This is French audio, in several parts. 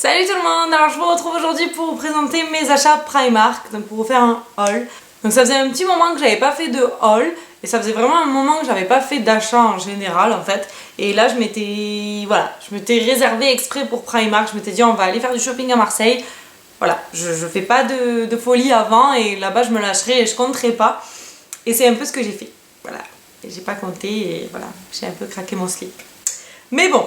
Salut tout le monde, alors je vous retrouve aujourd'hui pour vous présenter mes achats Primark, donc pour vous faire un haul. Donc ça faisait un petit moment que j'avais pas fait de haul, et ça faisait vraiment un moment que j'avais pas fait d'achat en général en fait. Et là je m'étais réservé exprès pour Primark, je m'étais dit on va aller faire du shopping à Marseille. Voilà, je fais pas de folie avant et là-bas je me lâcherai et je compterai pas. Et c'est un peu ce que j'ai fait, voilà. Et j'ai pas compté et voilà, j'ai un peu craqué mon slip. Mais bon.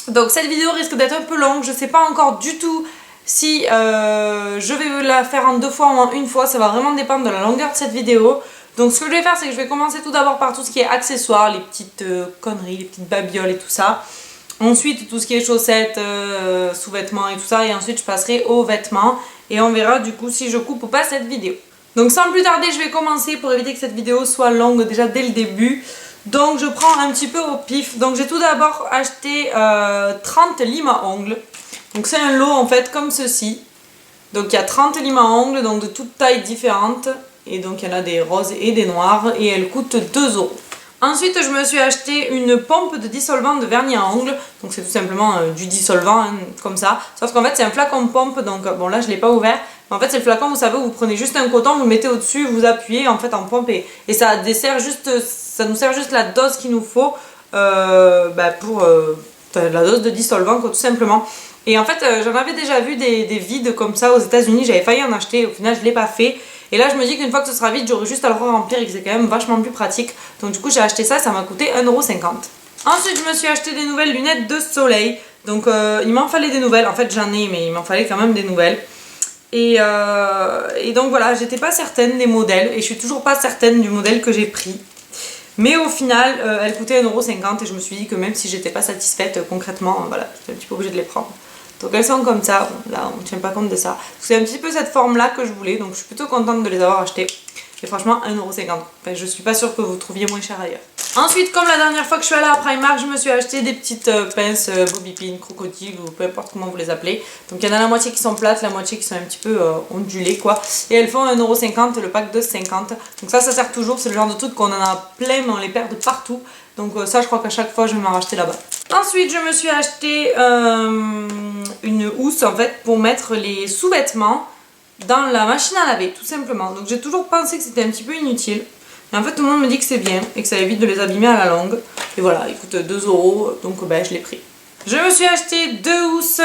Donc cette vidéo risque d'être un peu longue, je sais pas encore du tout si je vais la faire en deux fois ou en une fois, ça va vraiment dépendre de la longueur de cette vidéo. Donc ce que je vais faire c'est que je vais commencer tout d'abord par tout ce qui est accessoires, les petites conneries, les petites babioles et tout ça. Ensuite tout ce qui est chaussettes, sous-vêtements et tout ça, et ensuite je passerai aux vêtements et on verra du coup si je coupe ou pas cette vidéo. Donc sans plus tarder je vais commencer pour éviter que cette vidéo soit longue déjà dès le début. Donc je prends un petit peu au pif. Donc j'ai tout d'abord acheté 30 limes à ongles. Donc c'est un lot en fait comme ceci. Donc il y a 30 limes à ongles, donc de toutes tailles différentes. Et donc il y en a des roses et des noirs. Et elles coûtent 2 €. Ensuite je me suis acheté une pompe de dissolvant de vernis à ongles. Donc c'est tout simplement du dissolvant hein, comme ça. Sauf qu'en fait c'est un flacon pompe. Donc bon là je ne l'ai pas ouvert. En fait c'est le flacon, vous savez, vous prenez juste un coton, vous le mettez au-dessus, vous appuyez en fait en pompe et ça dessert juste, ça nous sert juste la dose qu'il nous faut pour la dose de dissolvant quoi, tout simplement. Et en fait j'en avais déjà vu des vides comme ça aux États-Unis, j'avais failli en acheter, au final je ne l'ai pas fait. Et là je me dis qu'une fois que ce sera vide, j'aurai juste à le remplir et que c'est quand même vachement plus pratique. Donc du coup j'ai acheté ça, ça m'a coûté 1,50 €. Ensuite je me suis acheté des nouvelles lunettes de soleil. Donc il m'en fallait des nouvelles, en fait j'en ai mais il m'en fallait quand même des nouvelles. Et donc voilà, j'étais pas certaine des modèles et je suis toujours pas certaine du modèle que j'ai pris. Mais au final, elles coûtaient 1,50 € et je me suis dit que même si j'étais pas satisfaite concrètement, voilà, j'étais un petit peu obligée de les prendre. Donc elles sont comme ça, bon, là on ne tient pas compte de ça. C'est un petit peu cette forme là que je voulais, donc je suis plutôt contente de les avoir achetées. Et franchement 1,50 €. Enfin, je suis pas sûre que vous trouviez moins cher ailleurs. Ensuite, comme la dernière fois que je suis allée à Primark, je me suis acheté des petites pinces bobby pin, crocodile ou peu importe comment vous les appelez. Donc il y en a la moitié qui sont plates, la moitié qui sont un petit peu ondulées quoi. Et elles font 1,50 € le pack de 50. Donc ça sert toujours, c'est le genre de truc qu'on en a plein mais on les perd de partout. Donc ça je crois qu'à chaque fois je vais m'en racheter là-bas. Ensuite je me suis acheté une housse en fait pour mettre les sous-vêtements dans la machine à laver tout simplement. Donc j'ai toujours pensé que c'était un petit peu inutile. Mais en fait tout le monde me dit que c'est bien et que ça évite de les abîmer à la longue. Et voilà, il coûte 2 €, donc je l'ai pris. Je me suis acheté deux housses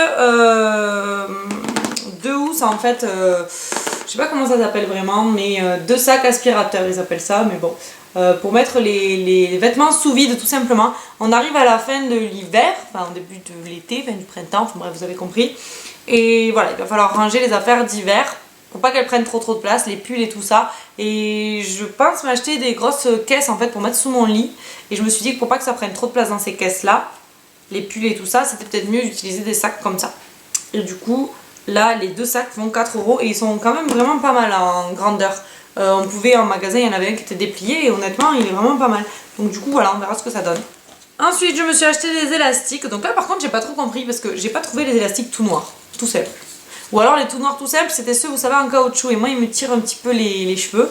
en fait, je sais pas comment ça s'appelle vraiment, mais deux sacs aspirateurs ils appellent ça, mais bon. Pour mettre les vêtements sous vide tout simplement. On arrive à la fin de l'hiver, enfin au début de l'été, fin du printemps, enfin bref vous avez compris. Et voilà, il va falloir ranger les affaires d'hiver pour pas qu'elles prennent trop de place, les pulls et tout ça. Et je pense m'acheter des grosses caisses en fait pour mettre sous mon lit. Et je me suis dit que pour pas que ça prenne trop de place dans ces caisses là, les pulls et tout ça, c'était peut-être mieux d'utiliser des sacs comme ça. Et du coup, là les deux sacs font 4 € et ils sont quand même vraiment pas mal en grandeur. On pouvait en magasin, il y en avait un qui était déplié et honnêtement il est vraiment pas mal. Donc du coup voilà, on verra ce que ça donne. Ensuite je me suis acheté des élastiques. Donc là par contre j'ai pas trop compris parce que j'ai pas trouvé les élastiques tout noirs, tout simples. Ou alors les tout noirs tout simples c'était ceux vous savez en caoutchouc et moi ils me tirent un petit peu les cheveux.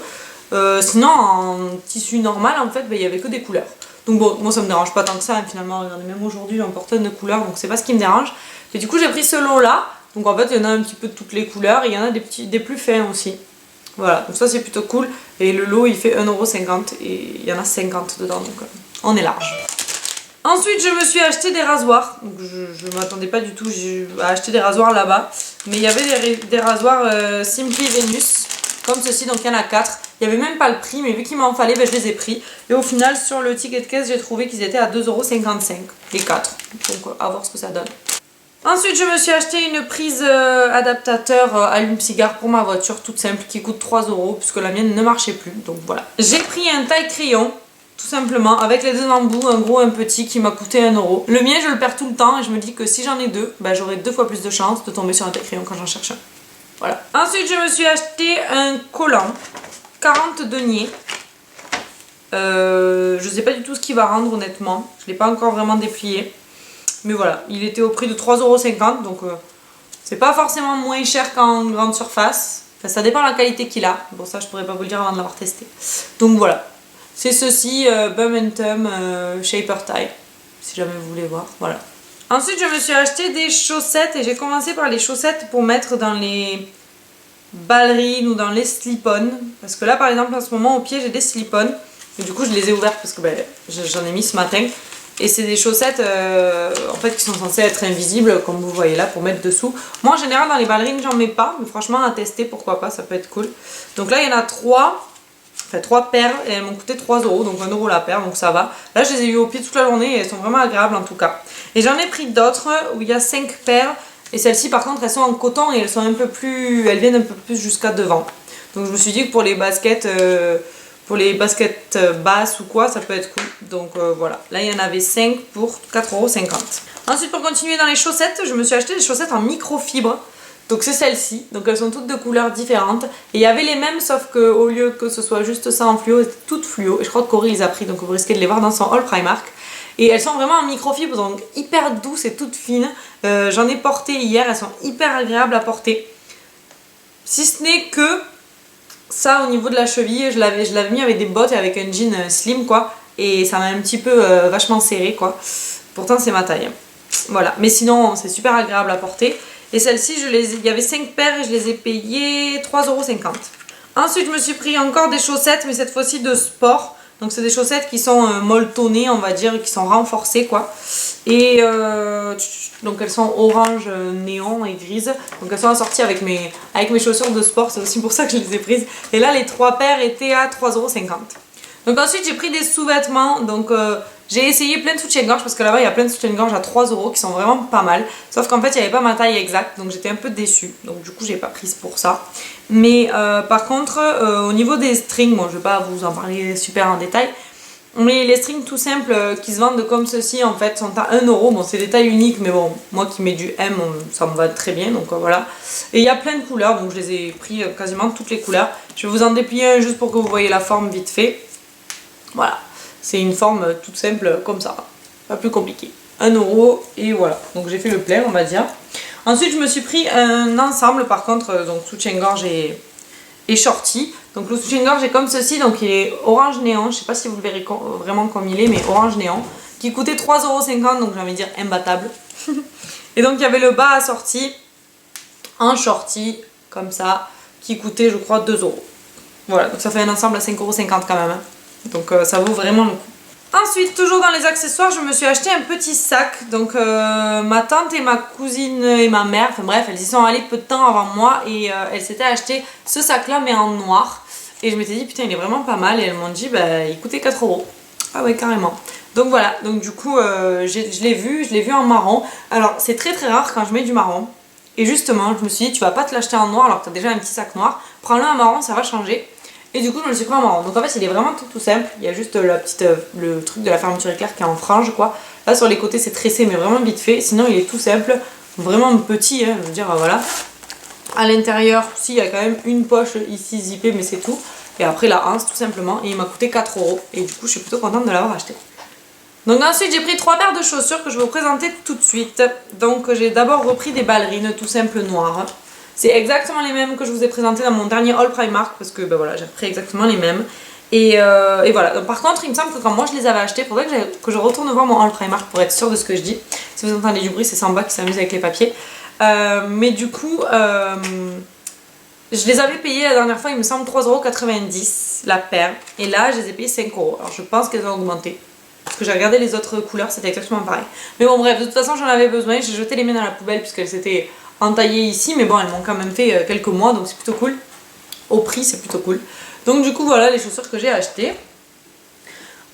Sinon en tissu normal en fait il y avait que des couleurs. Donc bon moi ça me dérange pas tant que ça hein, finalement, regardez même aujourd'hui j'en porte de couleurs donc c'est pas ce qui me dérange. Et du coup j'ai pris ce lot là. Donc en fait il y en a un petit peu de toutes les couleurs et il y en a des plus fins aussi. Voilà, donc ça c'est plutôt cool. Et le lot il fait 1,50 € et il y en a 50 dedans, donc on est large. Ensuite je me suis acheté des rasoirs. Donc je ne m'attendais pas du tout à acheter des rasoirs là-bas. Mais il y avait des rasoirs Simply Venus, comme ceci, donc il y en a 4. Il n'y avait même pas le prix, mais vu qu'il m'en fallait, je les ai pris. Et au final sur le ticket de caisse j'ai trouvé qu'ils étaient à 2,55 € les 4. Donc à voir ce que ça donne. Ensuite je me suis acheté une prise adaptateur allume-cigare pour ma voiture toute simple qui coûte 3 € puisque la mienne ne marchait plus, donc voilà. J'ai pris un taille crayon tout simplement avec les deux embouts, un gros et un petit qui m'a coûté 1 €. Le mien je le perds tout le temps et je me dis que si j'en ai deux, j'aurai 2 fois plus de chance de tomber sur un taille crayon quand j'en cherche un. Voilà. Ensuite je me suis acheté un collant 40 deniers. Je sais pas du tout ce qu'il va rendre honnêtement, je l'ai pas encore vraiment déplié. Mais voilà, il était au prix de 3,50 € donc c'est pas forcément moins cher qu'en grande surface. Enfin, ça dépend de la qualité qu'il a. Bon, ça je pourrais pas vous le dire avant de l'avoir testé. Donc voilà, c'est ceci, Bum Tum Shaper Tie, si jamais vous voulez voir. Voilà. Ensuite, je me suis acheté des chaussettes et j'ai commencé par les chaussettes pour mettre dans les ballerines ou dans les slip-on. Parce que là, par exemple, en ce moment, au pied, j'ai des slip-on. Et du coup, je les ai ouvertes parce que j'en ai mis ce matin. Et c'est des chaussettes en fait qui sont censées être invisibles, comme vous voyez là, pour mettre dessous. Moi, en général, dans les ballerines, j'en mets pas. Mais franchement, à tester, pourquoi pas, ça peut être cool. Donc là, il y en a 3. Enfin, 3 paires et elles m'ont coûté 3 euros, donc 1 euro la paire, donc ça va. Là, je les ai eues au pied toute la journée et elles sont vraiment agréables en tout cas. Et j'en ai pris d'autres où il y a 5 paires. Et celles-ci, par contre, elles sont en coton et elles sont un peu plus. Elles viennent un peu plus jusqu'à devant. Donc je me suis dit que pour les baskets. Basses ou quoi, ça peut être cool. Donc voilà, là il y en avait 5 pour 4,50 €. Ensuite, pour continuer dans les chaussettes, je me suis acheté des chaussettes en microfibre. Donc c'est celles-ci, donc elles sont toutes de couleurs différentes. Et il y avait les mêmes, sauf qu'au lieu que ce soit juste ça en fluo, c'était toutes fluo. Et je crois que Cory les a pris, donc vous risquez de les voir dans son haul Primark. Et elles sont vraiment en microfibre, donc hyper douces et toutes fines. J'en ai porté hier, elles sont hyper agréables à porter. Si ce n'est que ça, au niveau de la cheville, je l'avais mis avec des bottes et avec un jean slim quoi. Et ça m'a un petit peu vachement serré quoi. Pourtant c'est ma taille. Voilà, mais sinon c'est super agréable à porter. Et celles-ci, il y avait 5 paires et je les ai payées 3,50 €. Ensuite, je me suis pris encore des chaussettes, mais cette fois-ci de sport. Donc c'est des chaussettes qui sont molletonnées, on va dire, qui sont renforcées quoi. Et donc elles sont orange néon et grises. Donc elles sont assorties avec mes chaussures de sport, c'est aussi pour ça que je les ai prises. Et là les 3 paires étaient à 3,50 €. Donc ensuite j'ai pris des sous-vêtements. Donc j'ai essayé plein de soutiens-gorge parce que là-bas il y a plein de soutiens-gorge à 3 € qui sont vraiment pas mal. Sauf qu'en fait il n'y avait pas ma taille exacte, donc j'étais un peu déçue. Donc du coup j'ai pas prise pour ça. Mais par contre au niveau des strings, bon je vais pas vous en parler super en détail. Mais les strings tout simples qui se vendent comme ceci en fait sont à 1 €. Bon c'est des tailles uniques mais bon moi qui mets du M ça me va très bien donc voilà. Et il y a plein de couleurs donc je les ai pris quasiment toutes les couleurs. Je vais vous en déplier un juste pour que vous voyez la forme vite fait. Voilà. C'est une forme toute simple comme ça, pas plus compliqué. 1 € et voilà, donc j'ai fait le plein on va dire. Ensuite je me suis pris un ensemble par contre, donc soutien-gorge et shorty. Donc le soutien-gorge est comme ceci, donc il est orange néon, je sais pas si vous le verrez vraiment comme il est, mais orange néon, qui coûtait 3,50 €, donc j'ai envie de dire imbattable. Et donc il y avait le bas assorti en shorty, comme ça, qui coûtait je crois 2 €. Voilà, donc ça fait un ensemble à 5,50 € quand même. Hein. Donc ça vaut vraiment le coup. Ensuite, toujours dans les accessoires, je me suis acheté un petit sac. Donc ma tante et ma cousine et ma mère, enfin bref, elles y sont allées peu de temps avant moi et elles s'étaient acheté ce sac là mais en noir. Et je m'étais dit putain il est vraiment pas mal et elles m'ont dit bah il coûtait 4 €. Ah ouais carrément. Donc voilà, donc du coup je l'ai vu en marron. Alors c'est très très rare quand je mets du marron. Et justement je me suis dit tu vas pas te l'acheter en noir alors que tu as déjà un petit sac noir. Prends-le en marron, ça va changer. Et du coup je me le suis pris en marron. Donc en fait il est vraiment tout simple. Il y a juste le truc de la fermeture éclair qui est en frange quoi. Là sur les côtés c'est tressé mais vraiment vite fait. Sinon il est tout simple. Vraiment petit hein, je veux dire voilà. À l'intérieur, si il y a quand même une poche ici zippée mais c'est tout. Et après la hanse tout simplement. Et il m'a coûté 4 €. Et du coup je suis plutôt contente de l'avoir acheté. Donc ensuite j'ai pris 3 paires de chaussures que je vais vous présenter tout de suite. Donc j'ai d'abord repris des ballerines tout simples noires. C'est exactement les mêmes que je vous ai présenté dans mon dernier haul Primark parce que ben voilà, j'ai pris exactement les mêmes. Et voilà. Donc, par contre, il me semble que quand moi je les avais achetés, il faudrait que je retourne voir mon haul Primark pour être sûre de ce que je dis. Si vous entendez du bruit, c'est Samba qui s'amuse avec les papiers. Mais du coup, je les avais payés la dernière fois, il me semble 3,90 € la paire. Et là, je les ai payés 5 €. Alors je pense qu'elles ont augmenté. Parce que j'ai regardé les autres couleurs, c'était exactement pareil. Mais bon bref, de toute façon j'en avais besoin, j'ai jeté les miennes dans la poubelle puisqu'elles s'étaient entaillées ici. Mais bon, elles m'ont quand même fait quelques mois, donc c'est plutôt cool. Au prix, c'est plutôt cool. Donc du coup, voilà les chaussures que j'ai achetées.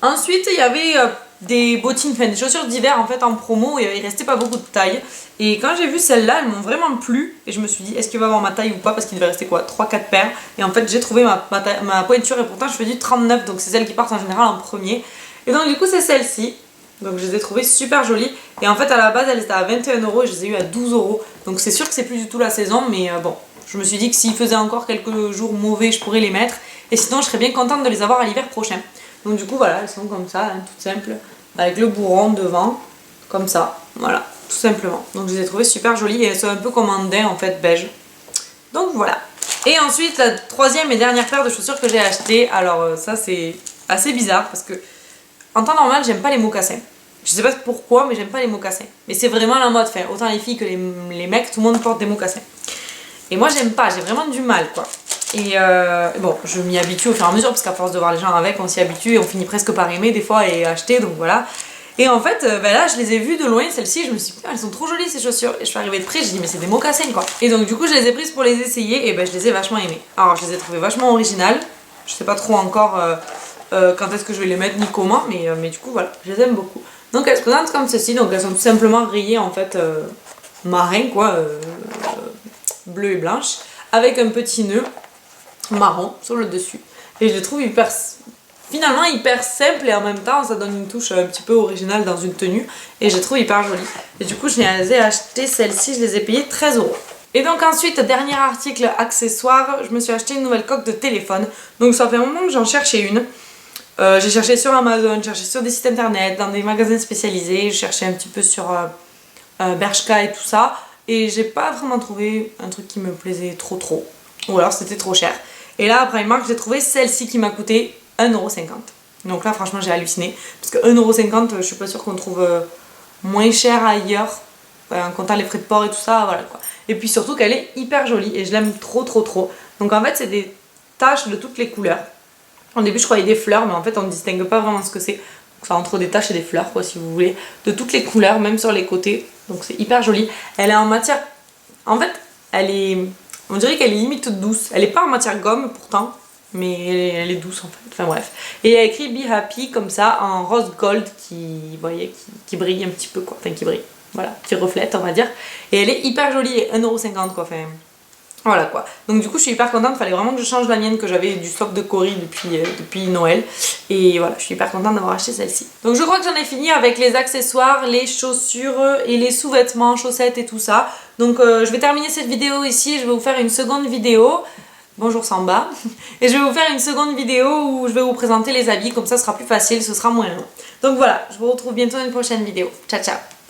Ensuite, il y avait des bottines, enfin des chaussures d'hiver en fait en promo et il restait pas beaucoup de taille. Et quand j'ai vu celles-là, elles m'ont vraiment plu. Et je me suis dit, est-ce qu'il va avoir ma taille ou pas? Parce qu'il devait rester quoi 3-4 paires. Et en fait, j'ai trouvé ma pointure et pourtant je fais du 39, donc c'est celles qui partent en général en premier. Et donc du coup c'est celle-ci. Donc je les ai trouvées super jolies. Et en fait à la base elles étaient à 21 € et je les ai eues à 12 €. Donc c'est sûr que c'est plus du tout la saison. Mais bon, je me suis dit que s'il faisait encore quelques jours mauvais je pourrais les mettre. Et sinon je serais bien contente de les avoir à l'hiver prochain. Donc du coup voilà, elles sont comme ça, hein, toutes simples. Avec le bourron devant. Comme ça, voilà, tout simplement. Donc je les ai trouvées super jolies. Et elles sont un peu comme un daim en fait beige. Donc voilà. Et ensuite la troisième et dernière paire de chaussures que j'ai achetée. Alors ça c'est assez bizarre parce que en temps normal, j'aime pas les mocassins. Je sais pas pourquoi, mais j'aime pas les mocassins. Mais c'est vraiment la mode, enfin, autant les filles que les mecs, tout le monde porte des mocassins. Et moi j'aime pas, j'ai vraiment du mal quoi. Et bon, je m'y habitue au fur et à mesure, parce qu'à force de voir les gens avec, on s'y habitue et on finit presque par aimer des fois et acheter, donc voilà. Et en fait, là je les ai vues de loin, celles-ci, je me suis dit, elles sont trop jolies ces chaussures. Et je suis arrivée de près, j'ai dit, mais c'est des mocassins quoi. Et donc du coup, je les ai prises pour les essayer, et ben je les ai vachement aimées. Alors je les ai trouvées vachement originales, je sais pas trop encore quand est-ce que je vais les mettre ni comment, mais du coup voilà, je les aime beaucoup. Donc elles se présentent comme ceci, donc elles sont tout simplement rayées en fait marin quoi, bleu et blanche, avec un petit nœud marron sur le dessus. Et je les trouve finalement hyper simple, et en même temps ça donne une touche un petit peu originale dans une tenue, et je les trouve hyper jolies. Et du coup je les ai achetées, celles-ci je les ai payées 13 €. Et donc ensuite, dernier article accessoire, je me suis acheté une nouvelle coque de téléphone. Donc ça fait un moment que j'en cherchais une. J'ai cherché sur Amazon, j'ai cherché sur des sites internet, dans des magasins spécialisés, j'ai cherché un petit peu sur Bershka et tout ça, et j'ai pas vraiment trouvé un truc qui me plaisait trop, ou alors c'était trop cher. Et là, à Primark, j'ai trouvé celle-ci qui m'a coûté 1,50 €. Donc là, franchement, j'ai halluciné, parce que 1,50 €, je suis pas sûre qu'on trouve moins cher ailleurs, en comptant les frais de port et tout ça, voilà quoi. Et puis surtout qu'elle est hyper jolie, et je l'aime trop. Donc en fait, c'est des taches de toutes les couleurs. Au début je croyais des fleurs, mais en fait on ne distingue pas vraiment ce que c'est. C'est entre des taches et des fleurs quoi, si vous voulez, de toutes les couleurs, même sur les côtés. Donc c'est hyper joli. Elle est en matière, en fait on dirait qu'elle est limite toute douce. Elle est pas en matière gomme pourtant, mais elle est douce en fait, enfin bref. Et il y a écrit Be Happy comme ça en rose gold vous voyez, qui brille un petit peu quoi, enfin qui brille, voilà, qui reflète on va dire. Et elle est hyper jolie, et 1,50 € quoi, enfin... Voilà quoi. Donc du coup je suis hyper contente, il fallait vraiment que je change la mienne que j'avais du stock de Cory depuis Noël. Et voilà, je suis hyper contente d'avoir acheté celle-ci. Donc je crois que j'en ai fini avec les accessoires, les chaussures et les sous-vêtements, chaussettes et tout ça. Donc je vais terminer cette vidéo ici, je vais vous faire une seconde vidéo. Bonjour Samba. Et je vais vous faire une seconde vidéo où je vais vous présenter les habits, comme ça ce sera plus facile, ce sera moins long. Donc voilà, je vous retrouve bientôt dans une prochaine vidéo. Ciao ciao.